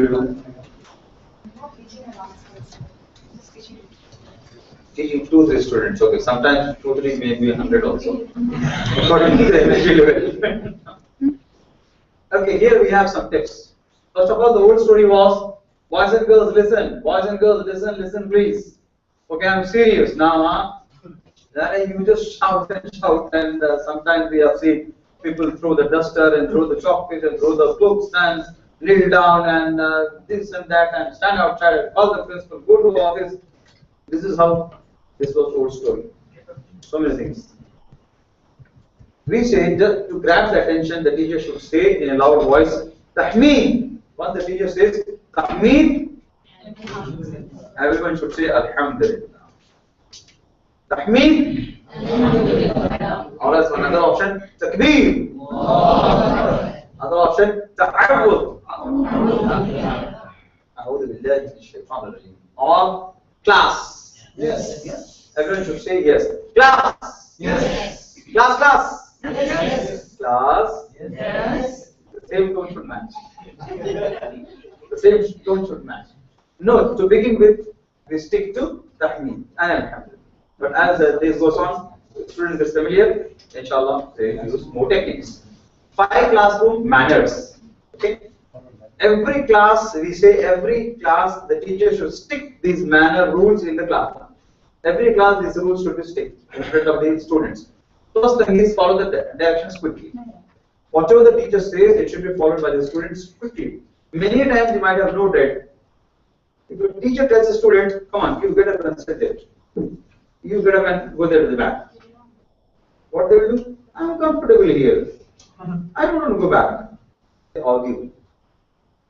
do? Teaching 2-3 students. Okay, sometimes 2-3 may be 100 also. According to the energy level. Okay, here we have some tips. First of all, the old story was, boys and girls listen, boys and girls listen, listen please. Okay, I'm serious now. Then you just shout, and sometimes we have seen people throw the duster and throw the chalk pit and throw the books and kneel down and this and that and stand outside and call the principal, go to the office. This is how this was old story. So many things. We say just to grab the attention, the teacher should say in a loud voice, Tahmeen. Once the teacher says Tahmeen, everyone should say Alhamdulillah. Tahmeen. Or else another option, Takbir. Other option, Ta'awud. All class. Yes. Everyone should say yes. Class. Yes. Class. Yes. Class. Yes. The same tone should match. The same tone should match. No, to begin with, we stick to Tahmeen and Alhamdulillah. But as the days goes on, students get familiar, inshallah, they use more techniques. 5 classroom manners. Okay? Every class, we say every class, the teacher should stick these manner rules in the class. Every class, these rules should be stick in front of the students. First thing is follow the directions quickly. Whatever the teacher says, it should be followed by the students quickly. Many times you might have noted, if a teacher tells a student, come on, you get up and sit there. You get up and go there to the back. What they will do? I'm comfortable here. I don't want to go back. They argue.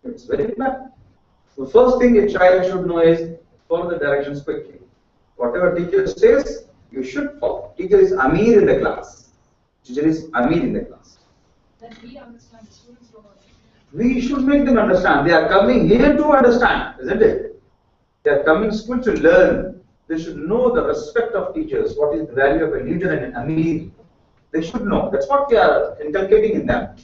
It's very bad. The first thing a child should know is follow the directions quickly. Whatever teacher says, you should follow. Teacher is Amir in the class. Teacher is Amir in the class. That we understand, the students don't understand. We should make them understand. They are coming here to understand, isn't it? They are coming to school to learn. They should know the respect of teachers. What is the value of a leader and an Amir? They should know. That's what we are inculcating in them.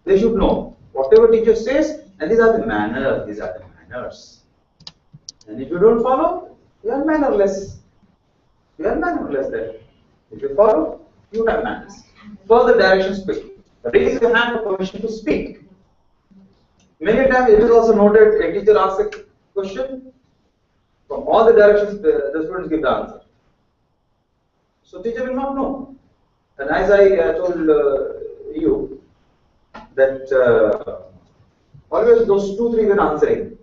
They should know. Whatever teacher says, and these are the manners. These are the manners. And if you don't follow, you are mannerless. You are mannerless there. If you follow, you have manners. Follow the directions quickly. Raise your hand for permission to speak. Many times it is also noted a teacher asks a question. From all the directions, the students give the answer. So teacher will not know. And as I told you, that always those 2-3 were answering.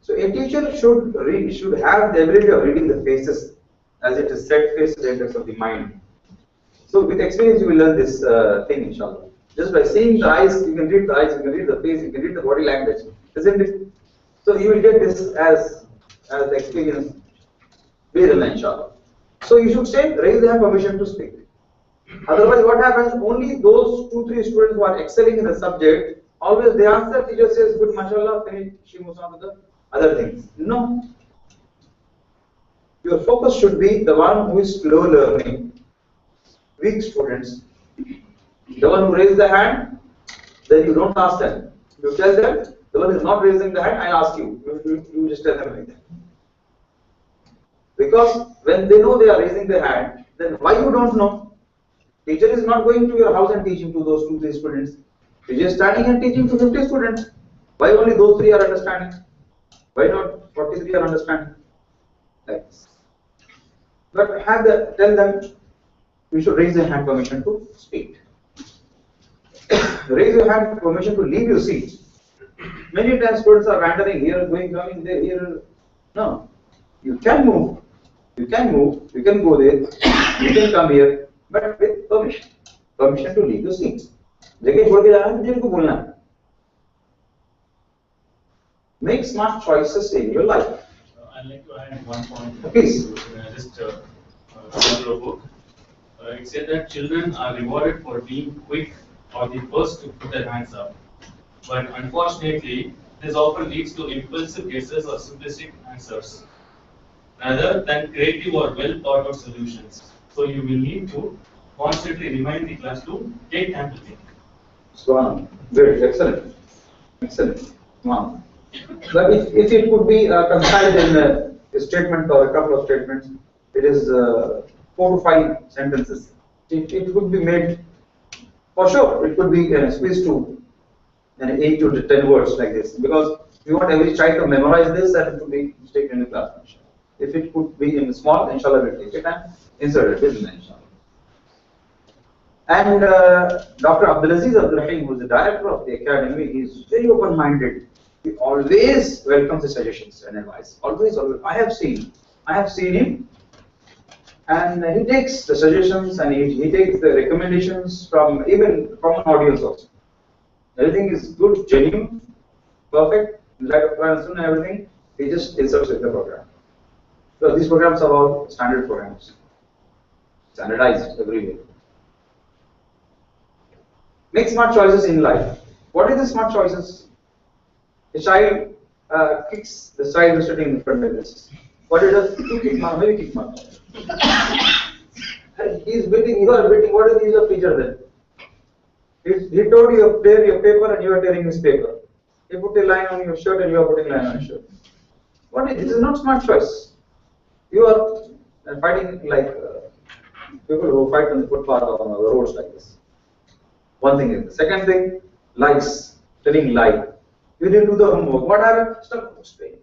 So a teacher should have the ability of reading the faces, as it is set faces index of the mind. So with experience, you will learn this thing, inshallah. Just by seeing the eyes, you can read the eyes, you can read the face, you can read the body language, isn't it? So you will get this as the experience. Inshallah. So you should say, raise their permission to speak. Otherwise, what happens? Only those 2-3 students who are excelling in the subject, always they answer, teacher says, good, mashallah, finish, she moves on to the other things. No. Your focus should be the one who is slow learning, weak students. The one who raised the hand, then you don't ask them. You tell them, the one who is not raising the hand, I ask you. You just tell them like that. Because when they know they are raising the hand, then why you don't know? Teacher is not going to your house and teaching to those 2-3 students. Teacher is standing and teaching to 50 students. Why only those 3 are understanding? Why not 43 are understanding? Like this. But tell them, you should raise your hand permission to speak. Raise your hand permission to leave your seat. Many times students are wandering here, going, coming there, here. No. You can move. You can move. You can go there. You can come here. But with permission. Permission to leave your seat. जगह छोड़ के जाना है, जिनको बोलना है. Make smart choices in your life. I'd like to add one point. Please. Just follow a book. It said that children are rewarded for being quick or the first to put their hands up. But unfortunately, this often leads to impulsive guesses or simplistic answers, rather than creative or well thought out solutions. So you will need to constantly remind the class to take time to think. Swan, good, excellent, excellent. Wow. But if it could be concise in a statement or a couple of statements, it is 4 to 5 sentences. It could be made, for sure, it could be squeezed to 8 to 10 words like this, because we want every child to memorize this and it could be taken in the class. If it could be in small, inshallah we'll take it and insert it, inshallah. And Dr. Abdulaziz Abdul Rahim, who is the director of the academy, he is very open-minded. He always welcomes the suggestions and advice. Always, always. I have seen him, and he takes the suggestions and he takes the recommendations from even common audience also. Everything is good, genuine, perfect, in light of Quran and Sunnah, everything. He just inserts in the program. So these programs are all standard programs, standardized everywhere. Make smart choices in life. What are the smart choices? A child kicks the child who's sitting in front of this. What it does? You kick mom, maybe kick mom. He's beating, you are beating. What is the use of teacher then? He told you to tear your paper and you are tearing his paper. He put a line on your shirt and you are putting a line on your shirt. What is this? Is not smart choice. You are fighting like people who fight on the footpath or on the roads like this. One thing is. The second thing, lies, telling lie. You didn't do the homework. What happened? Stomach pain.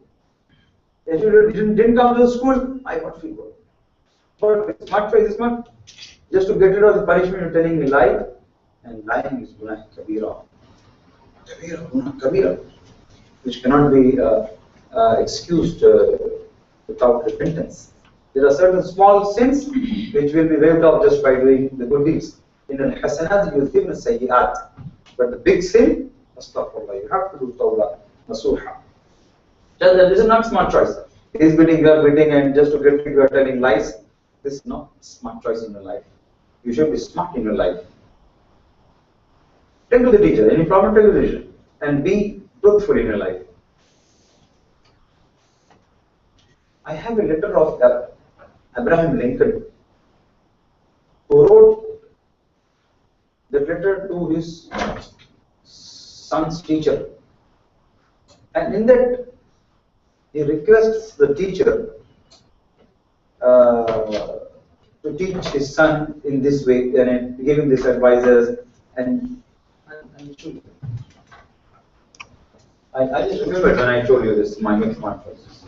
If you didn't come to the school, I got fever. But smart choice is smart. Just to get rid of the punishment, you're telling a lie, and lying is gunah kabira. Kabira, which cannot be excused without repentance. There are certain small sins which will be waived off just by doing the good deeds. In al-hasanat yudhibna sayyi'at. But the big sin, astaghfirullah, you have to do tawbah, nasuha. Just that this is not smart choice. He is beating, you are beating, and just to get rid, you are telling lies. This is not smart choice in your life. You should be smart in your life. Take to the teacher, any problem, take to the teacher, and be truthful in your life. I have a letter of Abraham Lincoln, who wrote the letter to his son's teacher, and in that he requests the teacher to teach his son in this way, and give him these advices. And I just remembered when I told you this, my smart choices.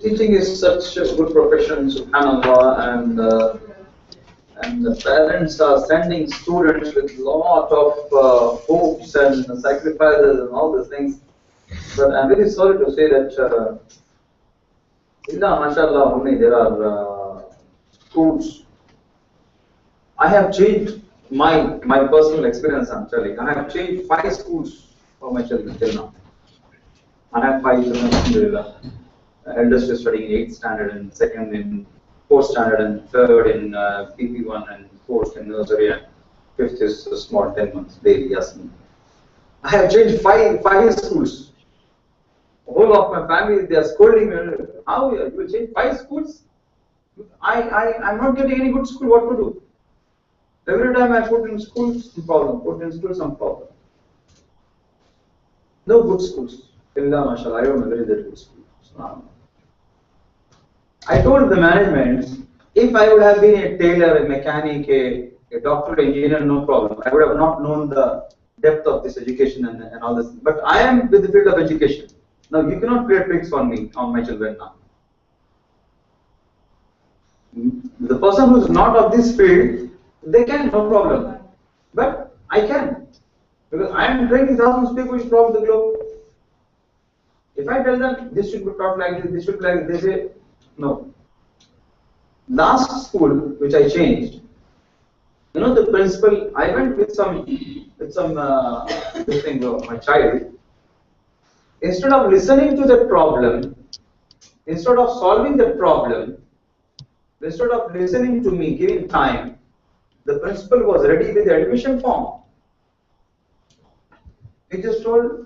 Teaching is such a good profession, subhanallah, and the parents are sending students with lot of hopes and sacrifices and all these things. But I'm very sorry to say that, mashallah, only there are schools. I have changed my personal experience. I'm telling. I have changed 5 schools for my children till now. I have 5 children, alhamdulillah. Eldest is studying 8th standard, and second in 4th standard, and third in PP1, and 4th in nursery, and 5th is a small 10 months baby Yasmin. I have changed 5 schools. Whole of my family, they are scolding me. How you will change 5 schools? I'm not getting any good school. What to do? Every time I put in school, some problem. Put in school, some problem. No good schools. Illa mashallah, I don't know very good schools. I told the management, if I would have been a tailor, a mechanic, a doctor, engineer, no problem. I would have not known the depth of this education and all this. But I am with the field of education. Now you cannot play tricks on me, on my children now. The person who is not of this field, they can, no problem. But I can. Because I am training thousands of people from the globe. If I tell them this should be taught like this should be like this, they say no. Last school which I changed, you know the principal, I went with some this thing of my child. Instead of listening to the problem, instead of solving the problem, instead of listening to me, giving time, the principal was ready with the admission form. He just told,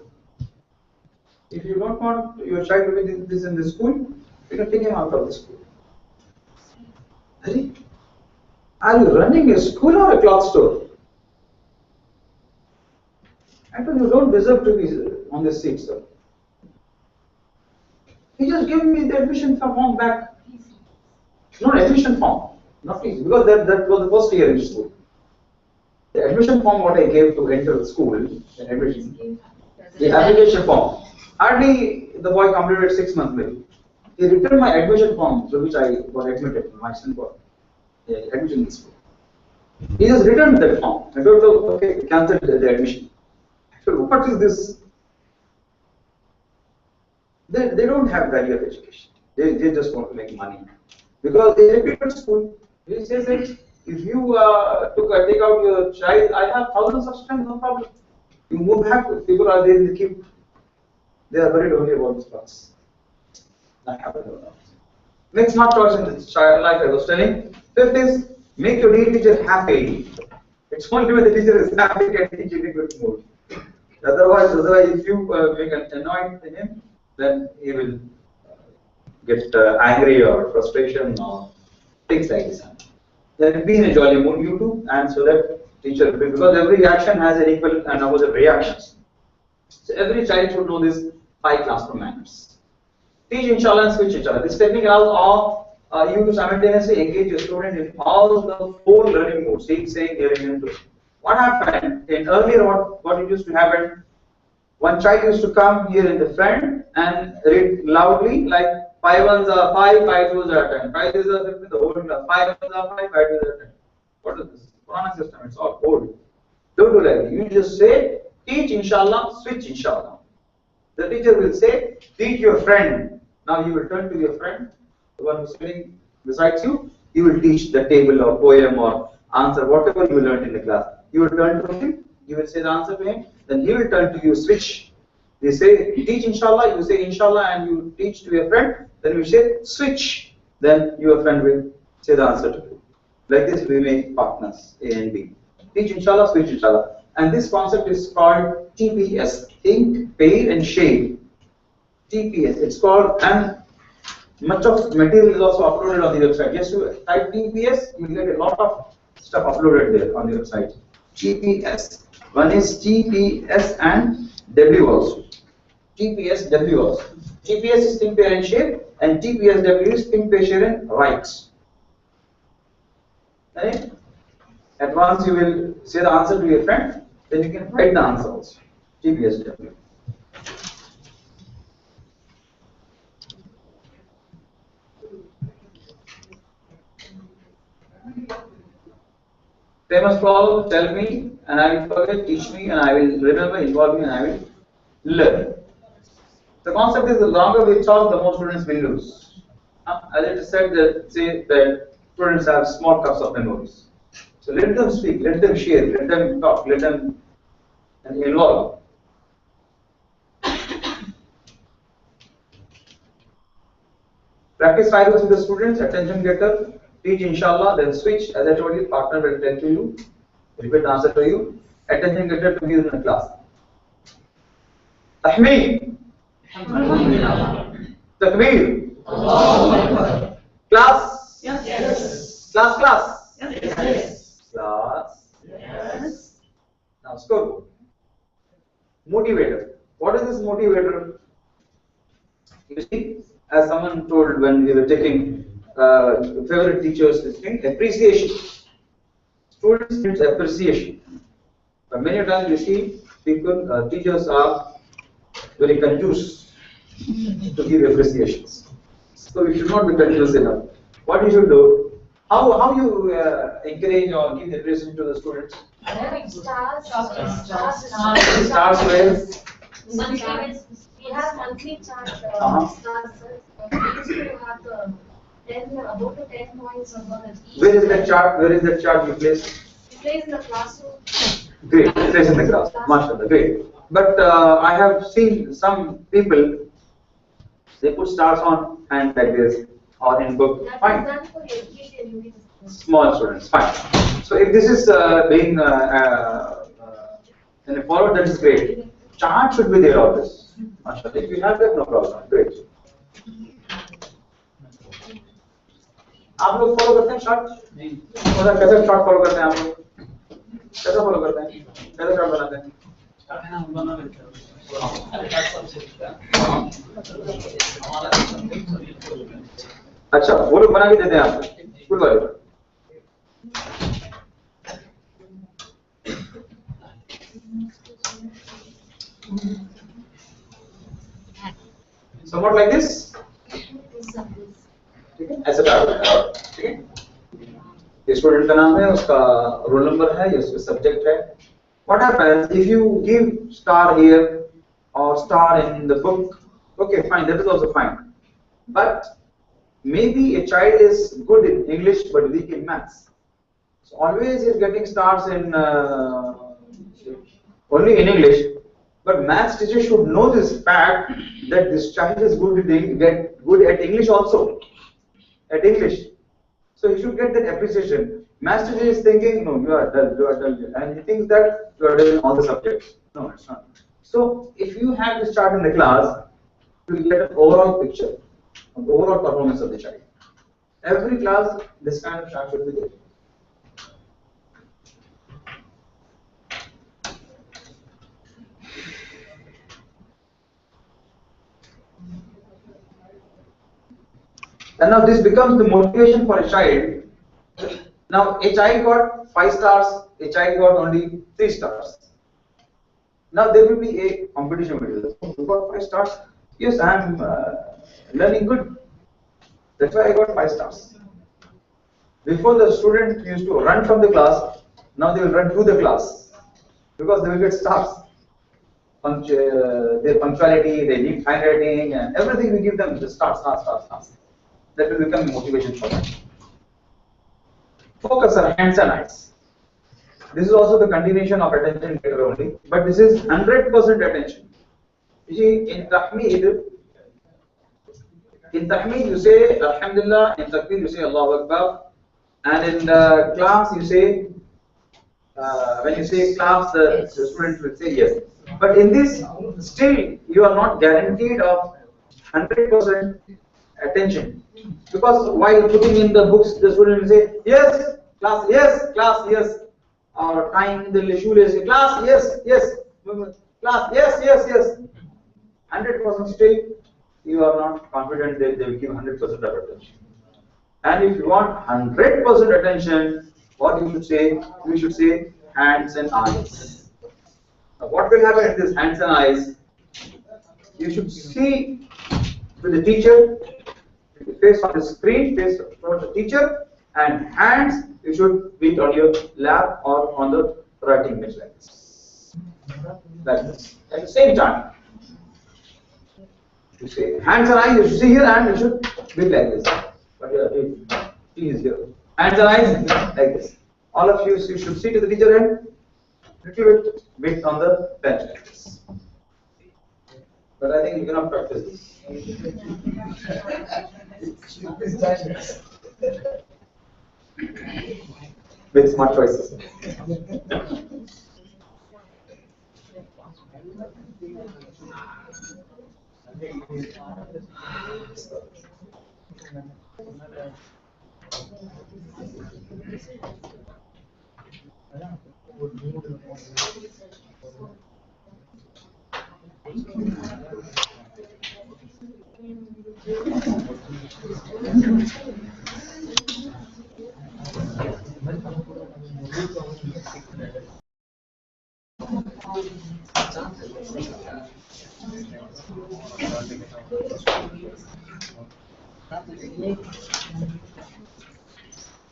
if you don't want your child to be this in the school, you can take him out of the school. Are you running a school or a cloth store? I told you don't deserve to be on this seat, sir. He just gave me the admission form back. No, admission form, not fees, because that was the first year in school. The admission form what I gave to enter the school, the application form. Hardly the boy completed 6 months later. He returned my admission form through which I got admitted. My son got admission in the school. He just returned that form. I told him, okay, cancel the admission. I told, what is this? They don't have value of education. They just want to make money. Because they repeated school. He says that if you take out your child, I have thousands of students, no problem. You move back, people are there in the queue. They are worried only about this class. Make smart choice in the child life, I was telling. 5th is, make your DE teacher happy. It's only when the teacher is happy can teach you in a good mood. Otherwise, if you make an annoyed him, then he will get angry or frustration or things like this. Then be in a jolly mood, you too, and so that teacher, because every action has an equal and opposite reactions. So every child should know this 5 classroom manners. Teach inshallah and switch inshallah. This technique allows you to simultaneously engage your student in all the 4 learning modes, seeing, saying, hearing, and doing. What happened in earlier? What used to happen? One child used to come here in the front and read loudly, like 5 ones are 5, 5 twos are 10, 5 threes are 15, the whole class, 5 ones are 5, 5 twos are 10. What is this? Purana system, it's all old. Don't do like that. You just say, teach inshallah, switch inshallah. The teacher will say, teach your friend. Now you will turn to your friend, the one who's sitting beside you, you will teach the table or poem or answer, whatever you learned in the class. You will turn to him, you will say the answer to him, then he will turn to you, switch. They say, teach inshallah, you say inshallah and you teach to your friend, then you say, switch. Then your friend will say the answer to you. Like this, we make partners, A and B. Teach inshallah, switch inshallah. And this concept is called TPS, think, pair and share. TPS, it's called, and much of material is also uploaded on the website. Just you type TPS, you will get a lot of stuff uploaded there on the website. TPS. One is TPS and W also. TPS, W also. TPS is think, pair and share, and TPS, W is think, pair, share and write. Right? At once you will say the answer to your friend, then you can write the answer also. TPS, W. Famous problem, tell me, and I will forget, teach me, and I will remember, involve me, and I will learn. The concept is the longer we talk, the more students will lose. As it is said, that say that students have small cups of memories. So let them speak, let them share, let them talk, let them involve. Practice 5 with the students, attention getter, teach inshallah, then switch. As I told you, partner will tell to you, repeat the answer to you. Attention getter to be in the class. Tahmeen. Takbir. Class. Yes. Class. Yes. Class. Yes. Now scoreboard. Motivator. What is this motivator? You see, as someone told when we were taking favorite teachers, this thing, appreciation. Students need appreciation. But many times you see people, teachers are very confused to give appreciations. So you should not be confused enough. What you should do? How you encourage or give the appreciation to the students? Stars. Stars where? We have monthly chart stars. We used to have the 10, about the 10 points about each. Where is that chart? Where is that chart you place? We place in the classroom. Great, place in the class. MashaAllah, great. But I have seen some people, they put stars on hand like this or in book. That is Fine. done for education units. Small students, fine. So if this is being followed, that is great. Chart should be there always. MashaAllah. If you have that, no problem. Great. आप लोग follow करते हैं short? नहीं। कैसे short follow करते हैं आप लोग? कैसे फॉलो करते हैं? कैसे शॉर्ट बनाते हैं? अच्छा, वो लोग बना के देते हैं आपको स्कूल वाले। Somewhat like this. ऐसे टाइप, ठीक है? ये स्टूडेंट का नाम है, उसका रोल नंबर है, ये उसका सब्जेक्ट है. What happens if you give star here or star in the book? Okay, fine, that is also fine. But maybe a child is good in English but weak in maths. So always he is getting stars in only in English. But maths teacher should know this fact that this child is good at English also. At English. So he should get that appreciation. Maths teacher is thinking, no, you are dull, and he thinks that you are dull in all the subjects. No, it's not. So if you have this chart in the class, you will get an overall picture of the overall performance of the child. Every class, this kind of chart should be there. And now this becomes the motivation for a child. Now a child got 5 stars, a child got only 3 stars. Now there will be a competition with this. You got 5 stars? Yes, I am learning good. That's why I got 5 stars. Before the student used to run from the class, now they will run to the class because they will get stars. Their punctuality, their neat handwriting, and everything we give them just stars. That will become motivation for them. Focus on hands and eyes. This is also the continuation of attention later only, but this is 100% attention. You see, in Tahmeed you say Alhamdulillah, in Takbir you say Allahu Akbar, and in the class you say, when you say class, the students will say yes. But in this, still you are not guaranteed of 100% attention, because while putting in the books, the student will say yes, class, yes, or tying the shoelace, class, yes, class, yes. 100% still you are not confident that they will give 100% of attention. And if you want 100% attention, what you should say? You should say hands and eyes. Now, what will happen in this hands and eyes? You should see with the teacher, face on the screen, face towards the teacher, and hands you should be on your lap or on the writing bench like this. Like this. At the same time, you say hands and eyes, you should see here, and you should be like this. But he is here. Hands and eyes like this. All of you should see to the teacher and little bit on the bench like this. But I think you cannot practice this. With smart choices.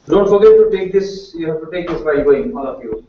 Don't forget to take this, you have to take this while going, all of you.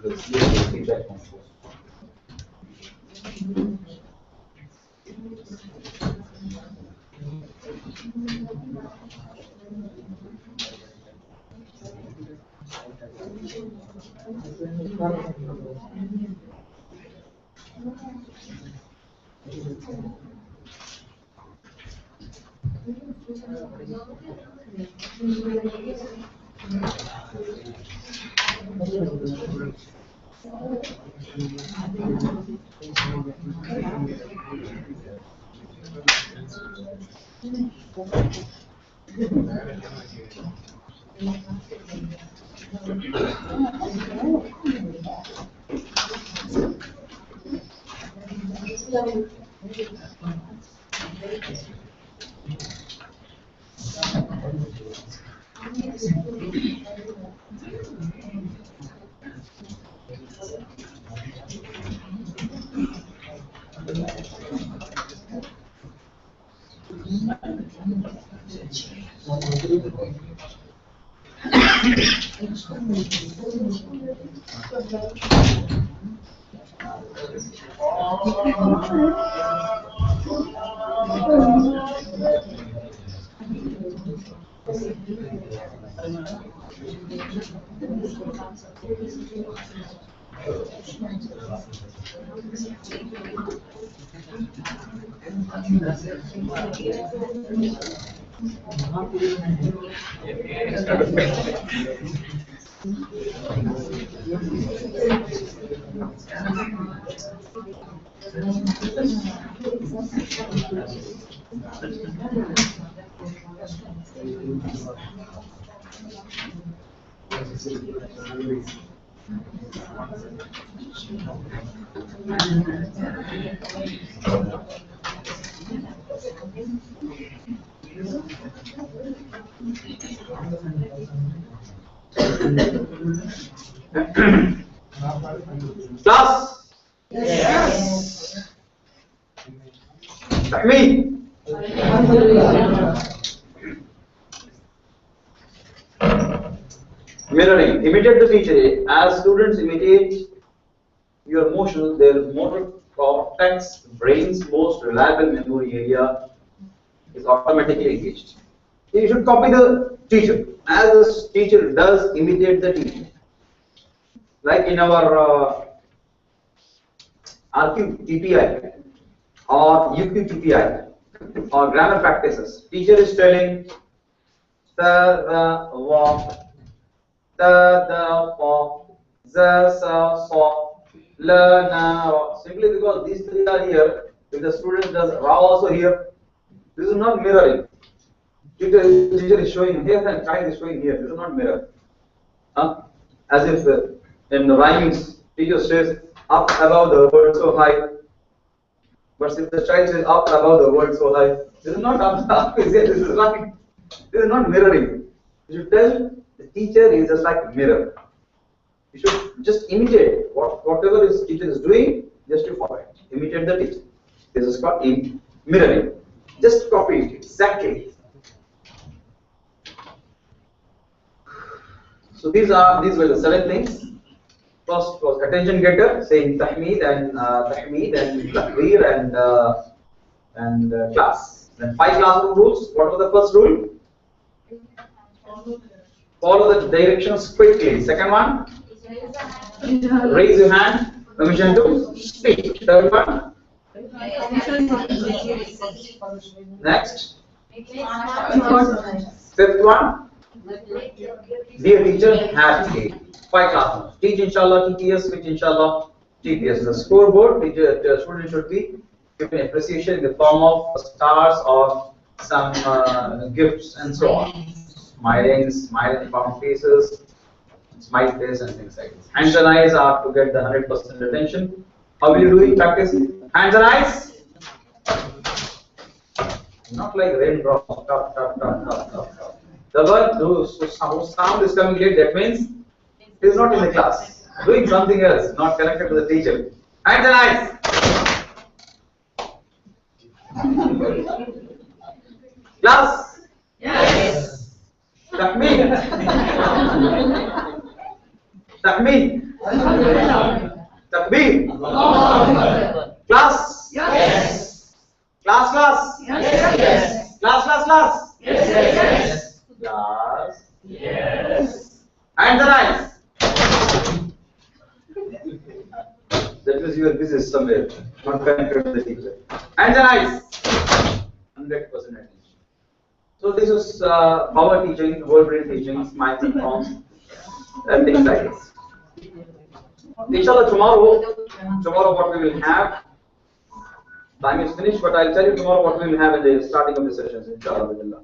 Let's see the feedback one first. Class. Yes. Tahmid. Mirroring. Imitate the teacher. As students imitate your motion, their motor cortex, brain's most reliable memory area, is automatically engaged. You should copy the teacher. As the teacher does, imitate the teacher. Like in our RQTPI or UQTPI or grammar practices, teacher is telling the walk, the walk, the saw, learn. Simply because these three are here, if the student does raw also here, this is not mirroring. Teacher is showing here and child is showing here. This is not mirror. As if in the rhymings, teacher says up above the world so high. But if the child says up above the world so high, this is not up. This is not mirroring. You should tell the teacher is just like a mirror. You should just imitate whatever his teacher is doing, just to follow it. Imitate the teacher. This is called mirroring. Just copy it exactly. So these were the 7 things. First was attention getter, saying tahmeed and takbir and class. Then 5 classroom rules. What was the first rule? Follow the directions quickly. Second one, raise your hand. Permission to speak. Third one, next. Fifth one, be a teacher happy. 5 classrooms. Teach inshallah TPS, which inshallah TPS. The scoreboard, the student should be given appreciation in the form of stars or some gifts and so on. Smiling from faces, smile face and things like this. Hands and eyes are to get the 100% attention. How will you do in practice? Hands and eyes. Not like raindrops. The word whose sound is coming late, that means it is not in the class. Doing something else, not connected to the teacher. Hands and eyes. Class. Yes. Tahmeed. Tahmeed. Takbir. Class. Yes. Class. Yes. Class. Yes. Class. Yes. Hands and eyes. That means you are busy somewhere, not connected to the teacher. Hands and eyes. 100% attention. So this is power teaching, whole brain teaching, smiles and forms, and things like this. Inshallah, tomorrow what we will have. Time is finished, but I'll tell you tomorrow what we will have in the starting of the sessions. Inshallah.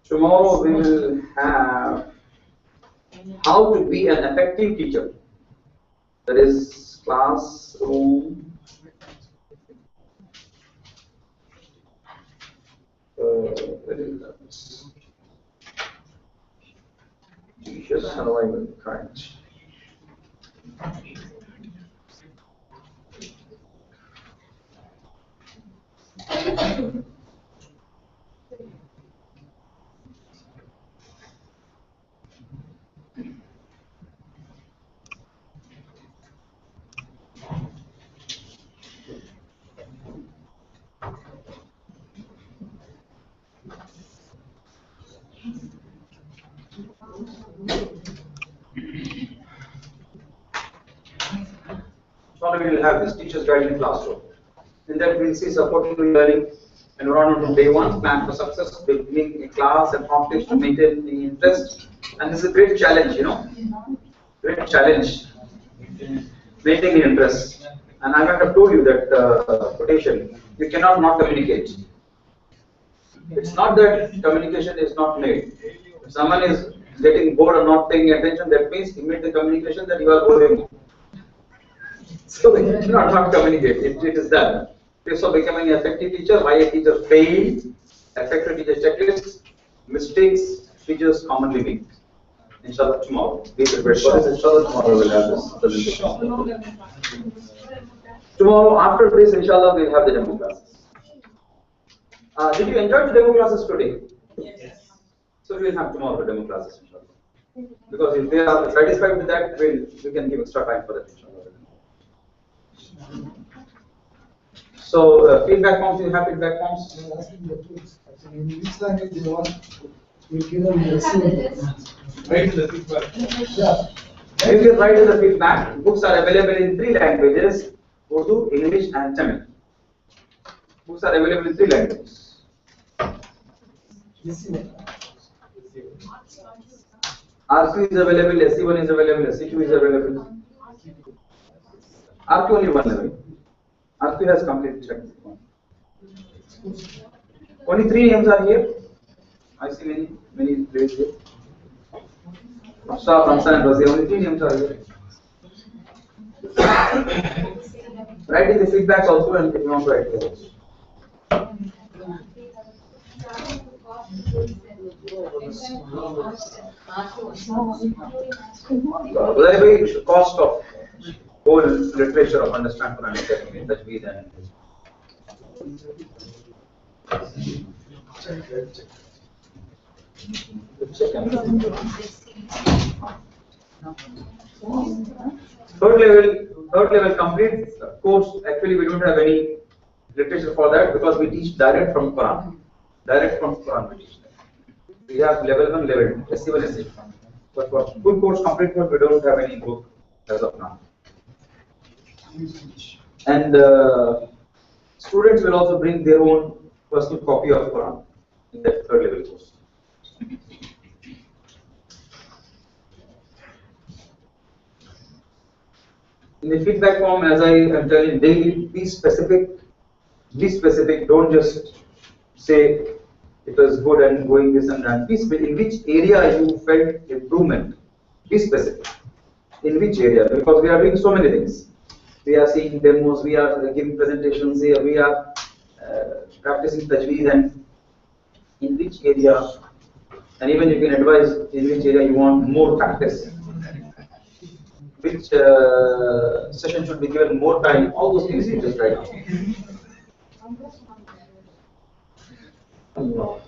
Tomorrow we will have how to be an effective teacher. That is classroom. Where is that? Teacher survival current. So we will have this teacher's guide in classroom. In that we will see supporting learning environment from day one, plan for success, building a class and context to maintain the interest. And this is a great challenge, challenge, maintain interest. And I might have told you that quotation, you cannot not communicate. It's not that communication is not made. If someone is getting bored or not paying attention, that means you made the communication that you are boring. So you cannot not communicate. It is done. Tips of becoming an effective teacher, why a teacher failed, effective teacher checklist, mistakes teachers commonly make. Inshallah tomorrow. Be prepared for this. Inshallah tomorrow we'll have this presentation. Tomorrow after this, inshallah, we'll have the demo classes. Did you enjoy the demo classes today? Yes. So we'll have tomorrow the demo classes, inshallah. Because if they are satisfied with that, we can give extra time for that, inshallah. So feedback forms, you have feedback forms? In which language do you want? We'll give them the Write the feedback. Yeah. If you write the feedback, books are available in 3 languages, Urdu, English and Tamil. Books are available in 3 languages. RQ is available, SC1 is available, SC2 is available. RQ only 1 level. RQ has completed check. Only 3 names are here. I see many places here. Afshar, Ramsan and Razi, only 3 names are here. Write in the feedbacks also and if you want to write here also. The cost of whole literature of understand Quran in Tajweed and third level complete course. Actually, we don't have any literature for that because we teach direct from Quran. Direct from Quran we teach that. We have level 1, level 2, SC1, SC2. But for full course, complete course, we don't have any book as of now. And students will also bring their own personal copy of Quran in that third level course. In the feedback form, as I am telling daily, be specific. Be specific. Don't just say it was good and going this and that. Be specific. In which area you felt improvement? Be specific. In which area? Because we are doing so many things. We are seeing demos. We are giving presentations here. We are practicing tajweed, and in which area? And even you can advise in which area you want more practice. Which session should be given more time, all those things you just write down. Allah.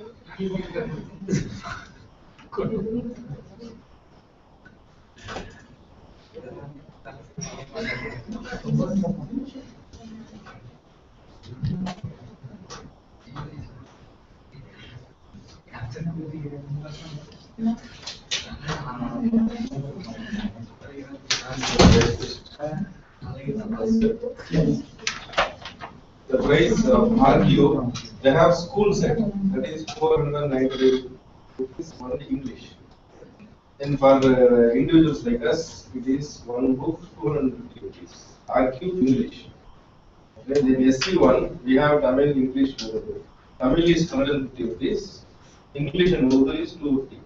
The price of RQ, they have school set, that is 490 rupees only English. And for individuals like us, it is one book 250 rupees. RQ English. Okay, then SC1, we have Tamil, English, Urdu. Tamil is 150 rupees. English and Urdu is 250.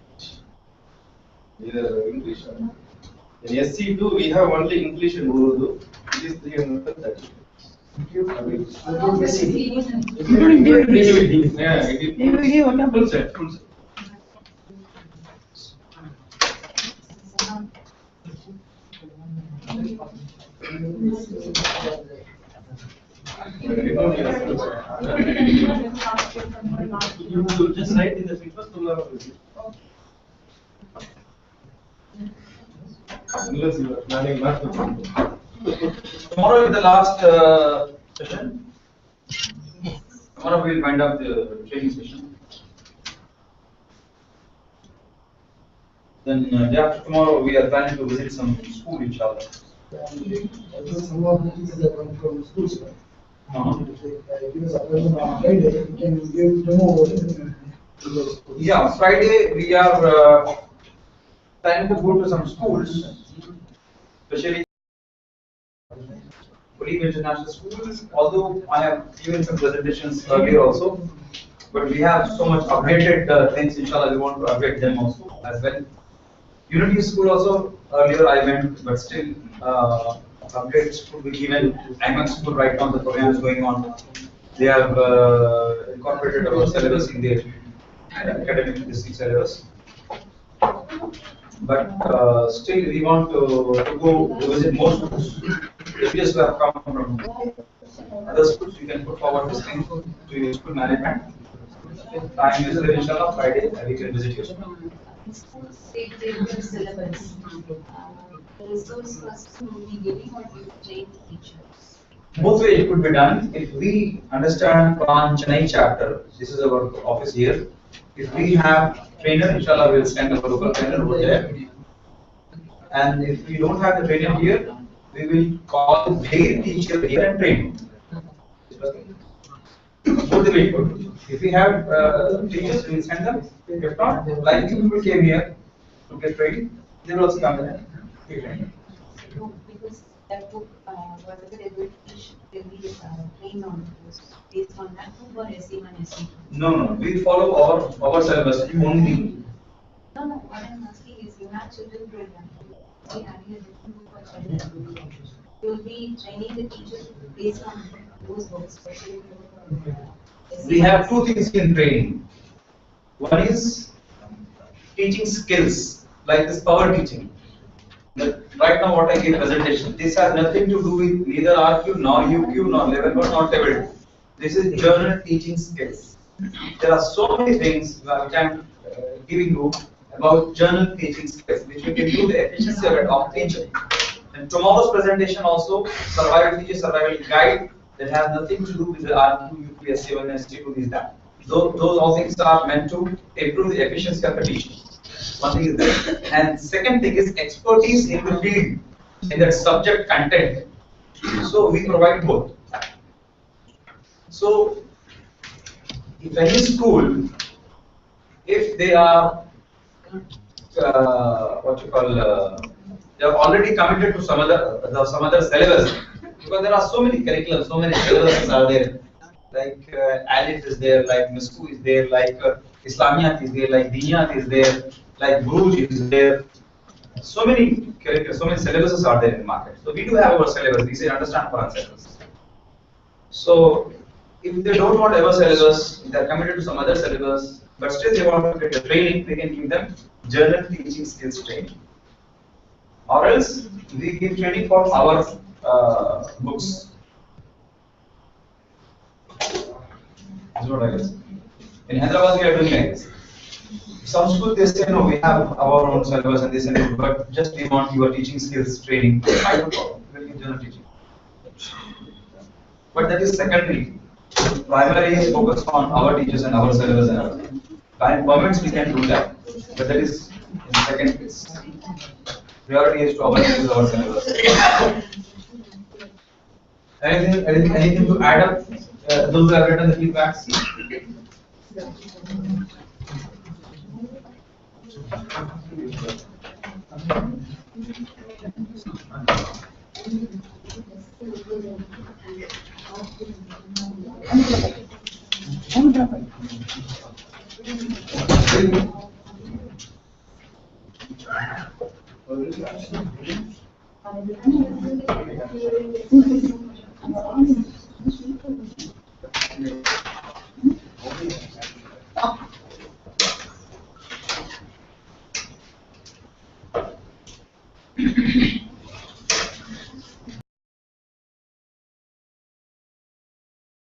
Either English or in SC2, we have only English and Urdu. It is 330. Yeah, it is full set, full set. You just write in the feedback tomorrow. Unless you are planning not to. Tomorrow is the last session. Tomorrow we will wind up the training session. Then day after tomorrow we are planning to visit some school, inshallah. Some of the teachers are coming from schools. Friday, you can give demo. Yeah, Friday we are planning to go to some schools especially Colleague International School, although I have given some presentations earlier also, but we have so much updated things, inshallah, we want to update them also as well. Unity School also, earlier I went, but still updates could be given. IMAX School right now, the program is going on. They have incorporated our syllabus in their academic district syllabus. But still, we want to go to visit more schools. If you have come from other schools, you can put forward this thing to your school management. Time is there, inshallah, Friday, we can visit your school. Schools take their syllabus. The resource person will be giving or you train the teachers. Both ways it could be done. If we understand Quran Chennai chapter, this is our office here. If we have trainer, inshallah, we'll send our local trainer over there. And if we don't have the trainer here, we will call their teacher here and train. Both the way it could. If we have teachers, we will send them. If not, like you people came here to get trained, they will also come and get trained. No, because that book, whatever they will teach, they will train on those based on that book or SM and SC. No, we follow our syllabus only. No, what I'm asking is you have children program. We have a different book for children. You will be training the teachers based on those books, especially We have two things in training. One is teaching skills, like this power teaching. Right now what I give presentation, this has nothing to do with neither RQ, nor UQ, nor level 1, nor level 2. This is general teaching skills. There are so many things which I am giving you about general teaching skills, which we can do the efficiency of teaching. And tomorrow's presentation also, survival teacher survival guide, that has nothing to do with the RQ, UQ, SC1, SC2, is that. Those all things are meant to improve the efficiency of the teaching. One thing is that. And second thing is expertise in the field, in that subject content. So we provide both. So if any school, if they are they are already committed to some other syllabus, because there are so many curriculums, so many syllabuses are there. Like Alif is there, like Misku is there, like Islamiyat is there, like Diniyat is there, like Buruj is there. So many curriculums, so many syllabuses are there in the market. So we do have our syllabus. We say understand Quran syllabus. So if they don't want our syllabus, they are committed to some other syllabus, but still they want to get the training, we can give them general teaching skills training. Or else we give training for our books. That's what I guess. In Hyderabad we are doing like this. Some schools they say no, we have our own syllabus and this and that, but just we want your teaching skills training. I don't know. We'll give general teaching. But that is secondary. Primary is focused on our teachers and our syllabus and everything. By permits we can do that, but that is in second place. Priority is to our teachers, our syllabus. Anything to add up? Those who have written the feedbacks.